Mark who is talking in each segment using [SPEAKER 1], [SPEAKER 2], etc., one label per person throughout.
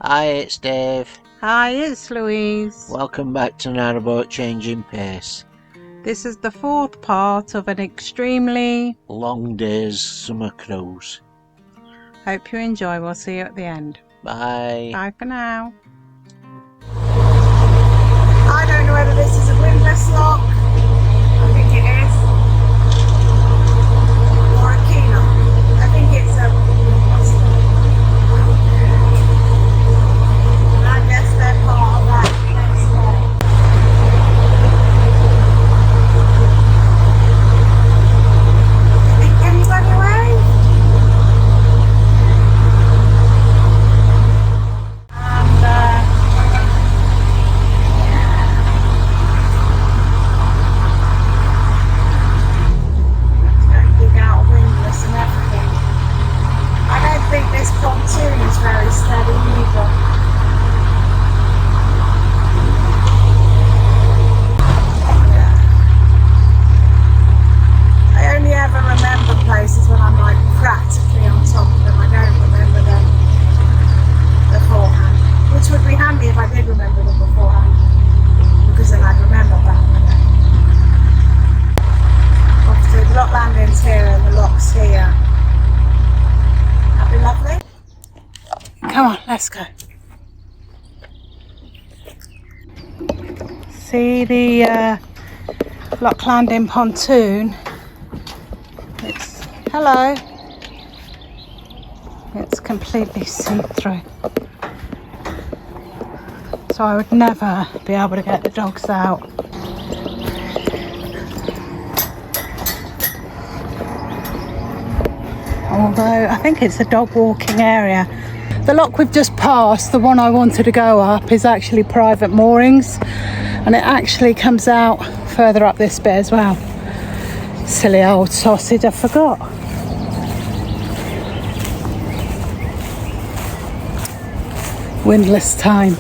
[SPEAKER 1] Hi, it's Dave.
[SPEAKER 2] Hi, it's Louise.
[SPEAKER 1] Welcome back to Narrowboat Changing Pace.
[SPEAKER 2] This is the fourth part of an extremely
[SPEAKER 1] long day's summer cruise.
[SPEAKER 2] Hope you enjoy. We'll see you at the end.
[SPEAKER 1] Bye.
[SPEAKER 2] Bye for now.
[SPEAKER 3] I don't know whether this is a windlass lock. I think it is. Or a key lock. I think it's a windlass lock. And I guess they're part of that next day. You think anybody away? This pontoon is very steady either. I only ever remember places when I'm like practically on top of them. I don't remember them beforehand, which would be handy if I did remember them beforehand, because then I'd remember that. Obviously the lock landing's here and the lock's here. Lovely.
[SPEAKER 2] Come on, let's go. See the lock landing pontoon? Hello. It's completely see-through. So I would never be able to get the dogs out. Although I think it's a dog walking area. The lock we've just passed, the one I wanted to go up, is actually private moorings, and it actually comes out further up this bit as well. Silly old sausage, I forgot. Windless time.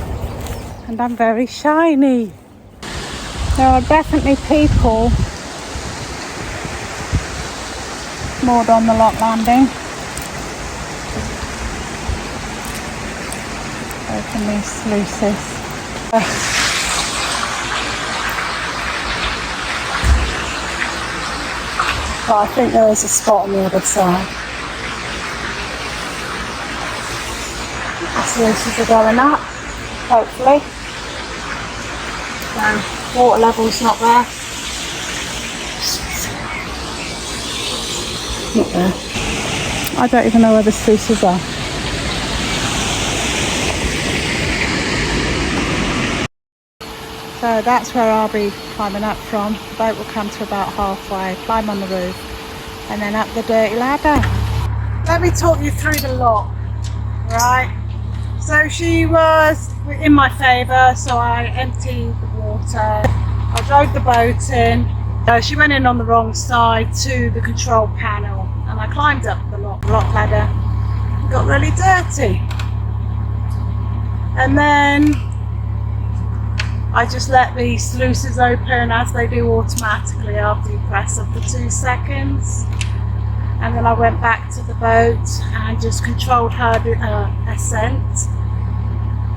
[SPEAKER 2] And I'm very shiny. There are definitely people moored on the lock landing. Open these sluices. Well, I think there is a spot on the other side. The sluices are going up, hopefully. So, water level's not there. Not there. I don't even know where the sluices are. So that's where I'll be climbing up from. The boat will come to about halfway, climb on the roof, and then up the dirty ladder.
[SPEAKER 3] Let me talk you through the lock, right? So she was in my favour, so I emptied the water. I drove the boat in. She went in on the wrong side to the control panel, and I climbed up the lock ladder. It got really dirty. And then I just let the sluices open as they do automatically after you press up for 2 seconds. And then I went back to the boat and just controlled her ascent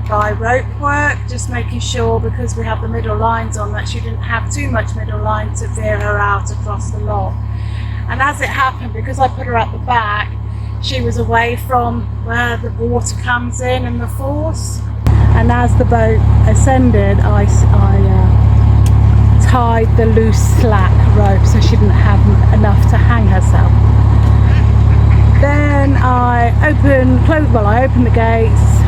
[SPEAKER 3] by rope work, just making sure, because we have the middle lines on, that she didn't have too much middle line to veer her out across the lock. And as it happened, because I put her at the back, she was away from where the water comes in and the force. And as the boat ascended, I tied the loose slack rope so she didn't have enough to hang herself. Then I opened the gates.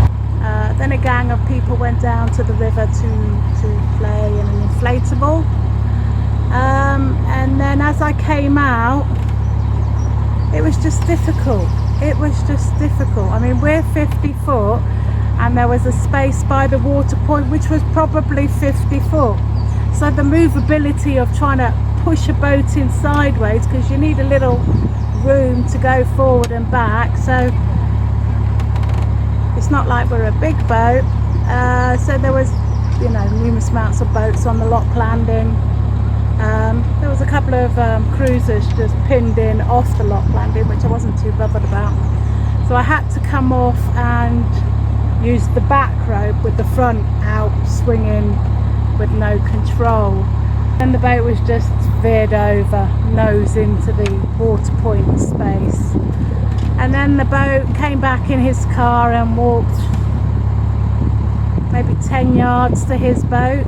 [SPEAKER 3] Then a gang of people went down to the river to play in an inflatable. And then as I came out, it was just difficult. I mean, we're 50 foot. And there was a space by the water point which was probably 50 foot. So the movability of trying to push a boat in sideways, because you need a little room to go forward and back. So it's not like we're a big boat. So there was, numerous amounts of boats on the lock landing. There was a couple of cruisers just pinned in off the lock landing, which I wasn't too bothered about. So I had to come off and used the back rope with the front out swinging with no control. And the boat was just veered over, nose into the water point space. And then the boat came back in his car and walked maybe 10 yards to his boat.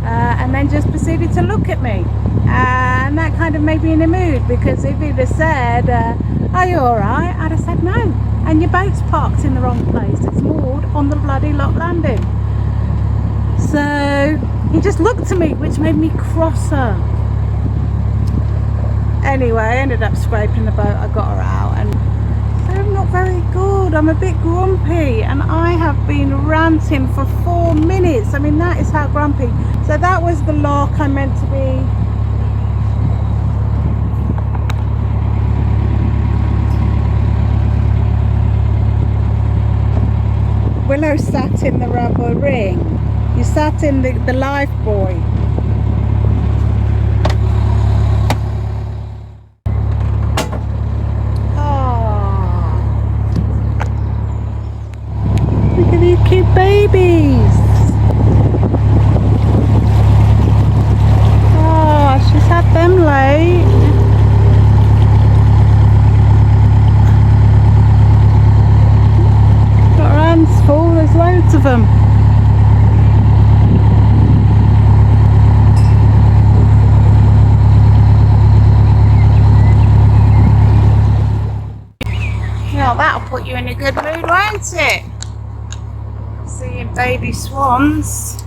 [SPEAKER 3] And then just proceeded to look at me. And that kind of made me in a mood, because if he'd have said, are you alright? I'd have said no. And your boat's parked in the wrong place. It's moored on the bloody lock landing. So he just looked at me, which made me crosser. Anyway, I ended up scraping the boat. I got her out, and I'm not very good. I'm a bit grumpy, and I have been ranting for 4 minutes. I mean, that is how grumpy. So that was the lock I meant to be. Willow sat in the rubber ring. You sat in the life buoy. Oh, look at these cute babies. Oh, she's had them late. Got her hands full, there's loads of them. Well, that'll put you in a good mood, won't it? Seeing baby swans.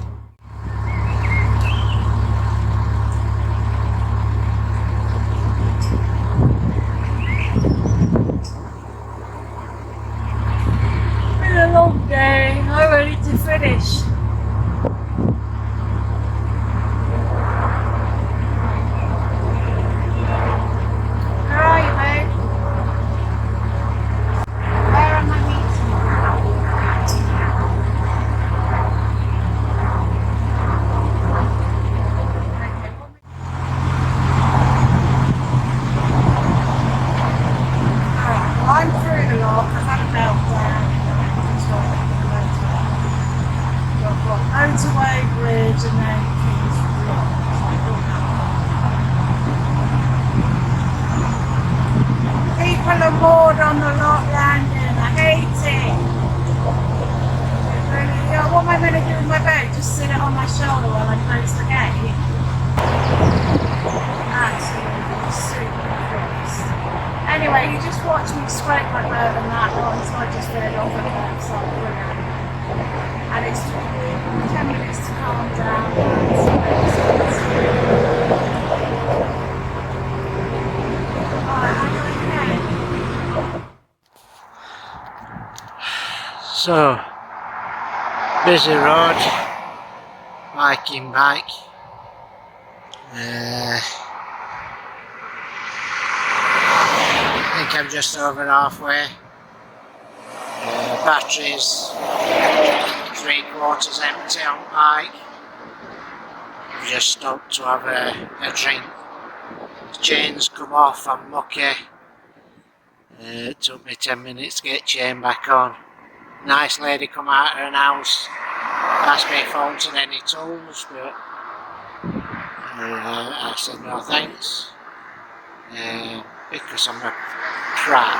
[SPEAKER 3] Been a long day. I'm ready to finish. Where are you, babe? Where am I meeting? I'm through the lock. I've had a meltdown. I've got Motorway Bridge and then King's Rock. People are moored on the lock landing. I hate it. Really, what am I going to do with my boat? Just sit it on my shoulder while I close the gate? Absolutely super cross. Anyway, you just watch me scrape my boat and that one, so I just veered off at the so brilliant. And it's 10 minutes to calm down.
[SPEAKER 1] So, busy road, biking back. I think I'm just over halfway. Battery's 3/4 empty on bike. I've just stopped to have a drink. The chains come off, I'm mucky. It took me 10 minutes to get chain back on. Nice lady come out of her house, asked me if I wanted any tools, but I said no thanks, because I'm a prat.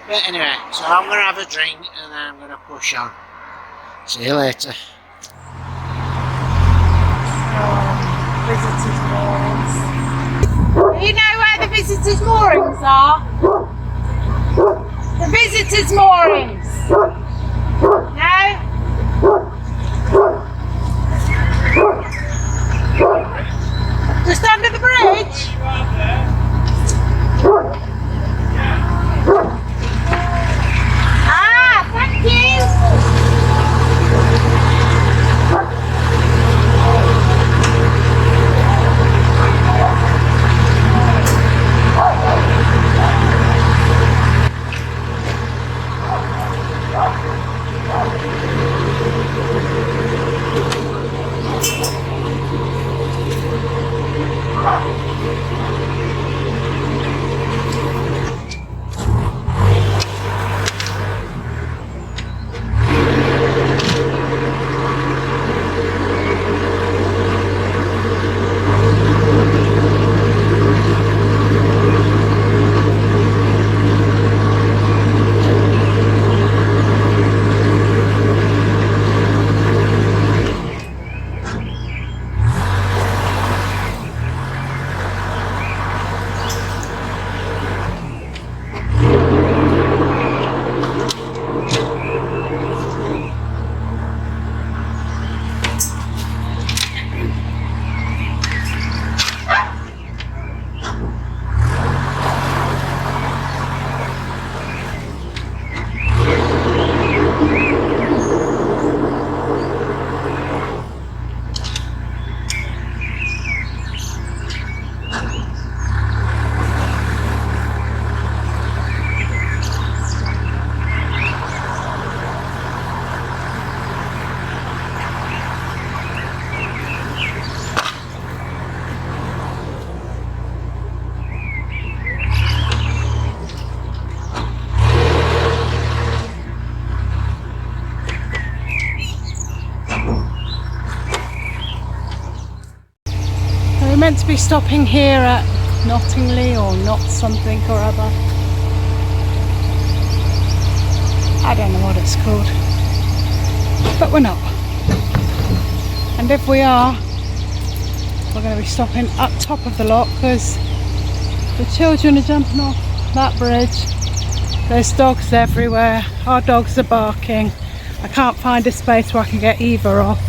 [SPEAKER 1] But anyway, so I'm going to have a drink and then I'm going to push on. See you later.
[SPEAKER 3] Visitors' moorings. Do you know where the visitors' moorings are? The visitors' moorings. No? Just under the bridge? Ah, thank you.
[SPEAKER 2] meant to be stopping here at Nottingley or not something or other. I don't know what it's called, but we're not. And if we are, we're going to be stopping up top of the lock because the children are jumping off that bridge. There's dogs everywhere. Our dogs are barking. I can't find a space where I can get either off.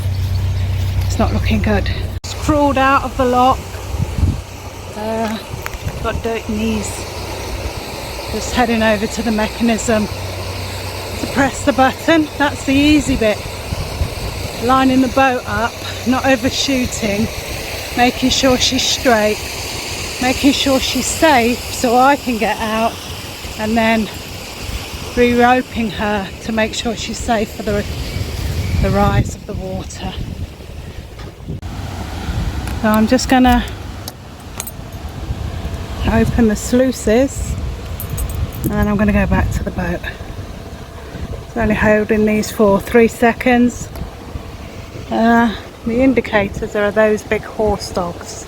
[SPEAKER 2] It's not looking good. Just crawled out of the lock. Got dirty knees. Just heading over to the mechanism to press the button. That's the easy bit. Lining the boat up, not overshooting, making sure she's straight, making sure she's safe so I can get out, and then re-roping her to make sure she's safe for the rise of the water. So I'm just gonna open the sluices and then I'm gonna go back to the boat. It's only holding these for 3 seconds. The indicators are those big horse dogs.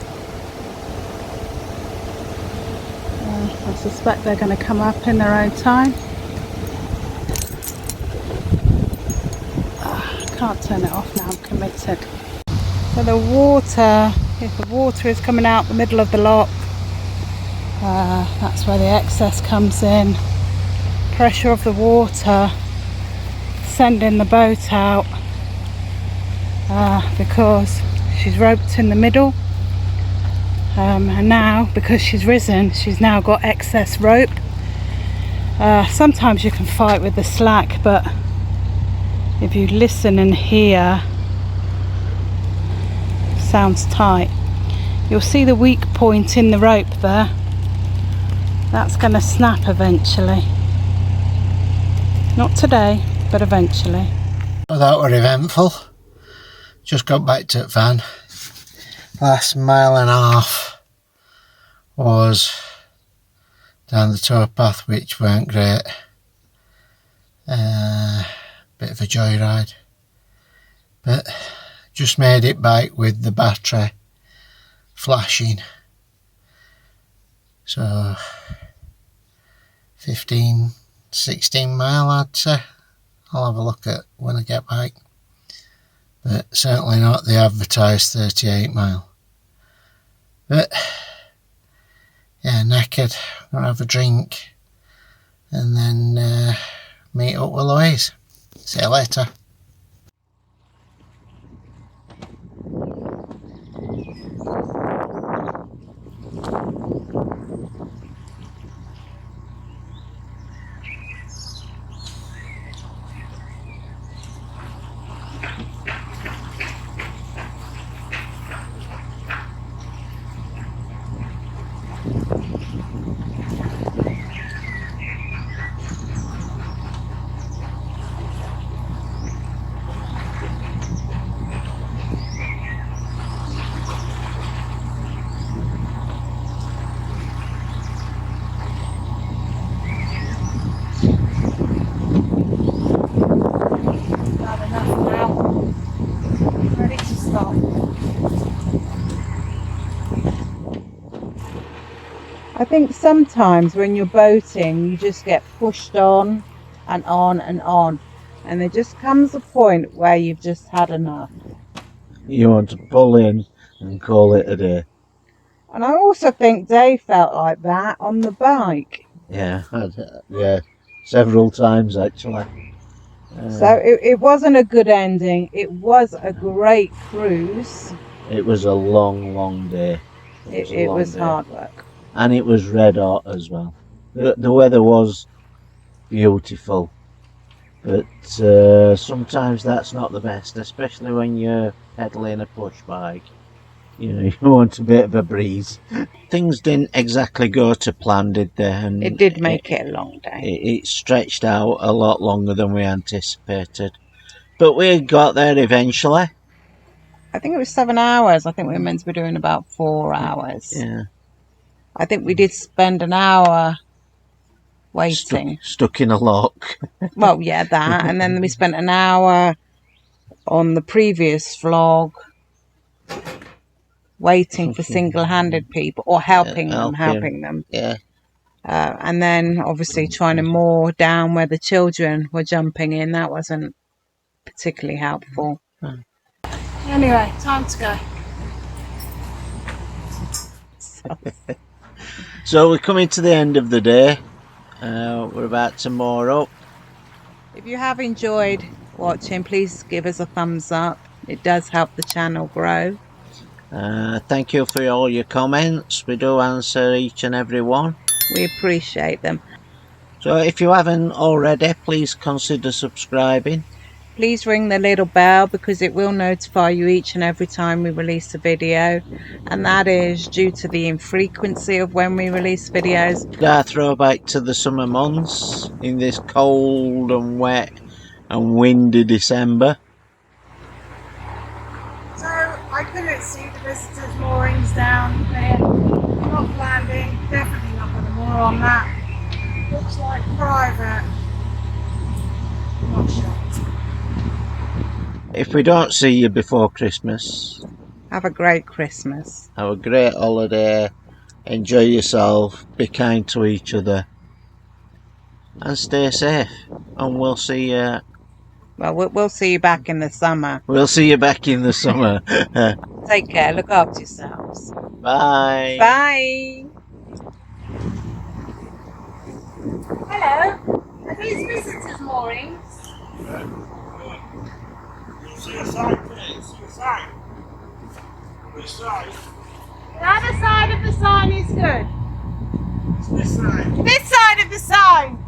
[SPEAKER 2] I suspect they're going to come up in their own time. I can't turn it off now, I'm committed. So the water, if the water is coming out the middle of the lock, that's where the excess comes in. Pressure of the water sending the boat out because she's roped in the middle, and now because she's risen, she's now got excess rope. Sometimes you can fight with the slack, but if you listen and hear, sounds tight. You'll see the weak point in the rope there. That's going to snap eventually. Not today, but eventually.
[SPEAKER 1] Well, that were eventful. Just got back to the van. Last mile and a half was down the towpath, which weren't great. Bit of a joyride, but just made it back with the battery flashing. So 15, 16 mile I'd say. I'll have a look at when I get back, but certainly not the advertised 38 mile. But yeah, knackered. Gonna have a drink and then meet up with Louise. See you later.
[SPEAKER 3] I think sometimes when you're boating, you just get pushed on and on and on, and there just comes a point where you've just had enough.
[SPEAKER 4] You want to pull in and call it a day.
[SPEAKER 3] And I also think Dave felt like that on the bike.
[SPEAKER 4] Yeah, several times actually.
[SPEAKER 3] So it wasn't a good ending. It was a great cruise.
[SPEAKER 4] It was a long day.
[SPEAKER 3] It was hard work.
[SPEAKER 4] And it was red hot as well. The weather was beautiful, but sometimes that's not the best, especially when you're pedaling a push bike. You know, you want a bit of a breeze. Things didn't exactly go to plan, did they? And
[SPEAKER 3] it did make it a long day.
[SPEAKER 4] It stretched out a lot longer than we anticipated. But we got there eventually.
[SPEAKER 3] I think it was 7 hours. I think we were meant to be doing about 4 hours.
[SPEAKER 4] Yeah.
[SPEAKER 3] I think we did spend an hour waiting.
[SPEAKER 4] Stuck in a lock.
[SPEAKER 3] Well, yeah, that. And then we spent an hour on the previous vlog waiting for single-handed people or helping
[SPEAKER 4] helping.
[SPEAKER 3] them.
[SPEAKER 4] Yeah.
[SPEAKER 3] And then obviously trying to moor down where the children were jumping in. That wasn't particularly helpful.
[SPEAKER 2] Anyway, time to go.
[SPEAKER 4] So we're coming to the end of the day. We're about to moor up.
[SPEAKER 3] If you have enjoyed watching, please give us a thumbs up. It does help the channel grow.
[SPEAKER 4] Thank you for all your comments. We do answer each and every one.
[SPEAKER 3] We appreciate them.
[SPEAKER 4] So if you haven't already, please consider subscribing.
[SPEAKER 3] Please ring the little bell because it will notify you each and every time we release a video. And that is due to the infrequency of when we release videos.
[SPEAKER 4] Our throwback to the summer months in this cold and wet and windy December.
[SPEAKER 2] So I couldn't see the visitors' moorings down there. Not landing, definitely not going to moor on that. Looks like private. Not sure.
[SPEAKER 4] If we don't see you before Christmas,
[SPEAKER 3] Have a great Christmas.
[SPEAKER 4] have a great holiday, enjoy yourself, be kind to each other, and stay safe. And we'll see you.
[SPEAKER 3] Well, we'll see you back in the summer.
[SPEAKER 4] We'll see you back in the summer.
[SPEAKER 3] Take care. Look after yourselves.
[SPEAKER 4] Bye.
[SPEAKER 3] Bye.
[SPEAKER 2] Hello, are these visitors' moorings?
[SPEAKER 5] See a sign, please. See a sign. Which side?
[SPEAKER 2] The other side of the sign is good.
[SPEAKER 5] It's this side.
[SPEAKER 2] This side of the sign.